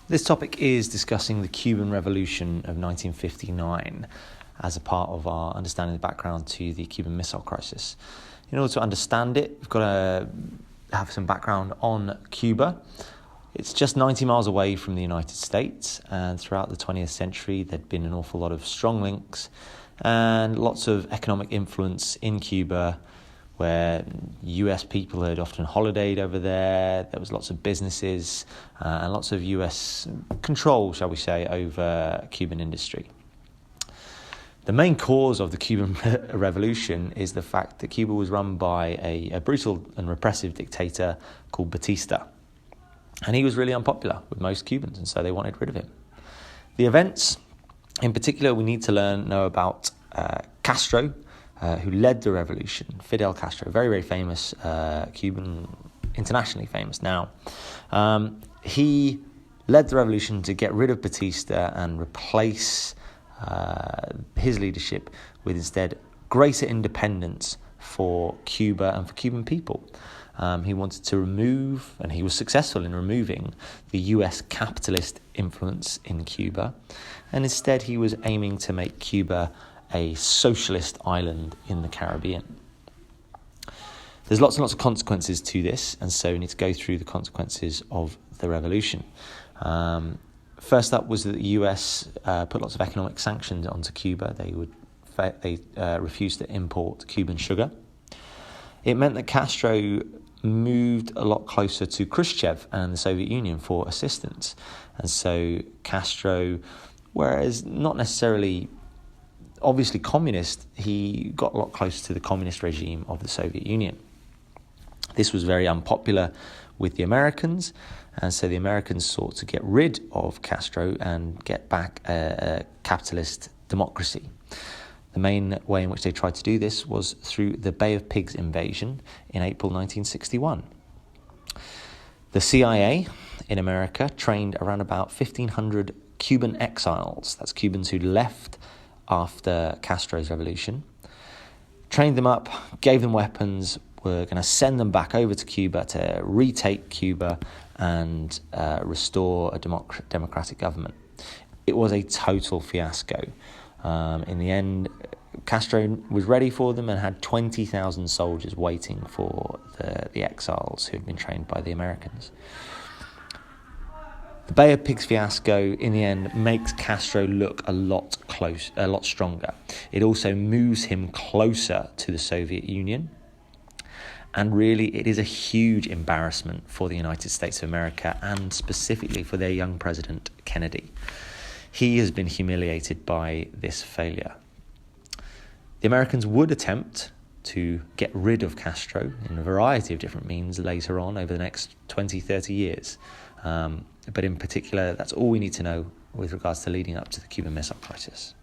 This topic is discussing the Cuban Revolution of 1959 as a part of our understanding the background to the Cuban Missile Crisis. In order to understand it, we've got to have some background on Cuba. It's just 90 miles away from the United States, and throughout the 20th century there'd been an awful lot of strong links and lots of economic influence in Cuba, where US people had often holidayed over there. There was lots of businesses and lots of US control, shall we say, over Cuban industry. The main cause of the Cuban Revolution is the fact that Cuba was run by a brutal and repressive dictator called Batista. And he was really unpopular with most Cubans, and so they wanted rid of him. The events, in particular, we need to know about Castro, who led the revolution. Fidel Castro, very, very famous Cuban, internationally famous now. He led the revolution to get rid of Batista and replace his leadership with instead greater independence for Cuba and for Cuban people. He wanted to remove, and he was successful in removing, the US capitalist influence in Cuba, and instead he was aiming to make Cuba a socialist island in the Caribbean. There's lots and lots of consequences to this, and so we need to go through the consequences of the revolution. First up was that the US put lots of economic sanctions onto Cuba. They refused to import Cuban sugar. It meant that Castro moved a lot closer to Khrushchev and the Soviet Union for assistance. And so Castro, whereas not necessarily obviously communist, he got a lot closer to the communist regime of the Soviet Union. This was very unpopular with the Americans, and so the Americans sought to get rid of Castro and get back a capitalist democracy. The main way in which they tried to do this was through the Bay of Pigs invasion in April 1961. The CIA in America trained around about 1,500 Cuban exiles, that's Cubans who left after Castro's revolution, trained them up, gave them weapons, were going to send them back over to Cuba to retake Cuba and restore a democratic government. It was a total fiasco. In the end, Castro was ready for them and had 20,000 soldiers waiting for the exiles who had been trained by the Americans. The Bay of Pigs fiasco, in the end, makes Castro look a lot stronger. It also moves him closer to the Soviet Union. And really, it is a huge embarrassment for the United States of America, and specifically for their young president, Kennedy. He has been humiliated by this failure. The Americans would attempt to get rid of Castro in a variety of different means later on over the next 20, 30 years. But in particular, that's all we need to know with regards to leading up to the Cuban Missile Crisis.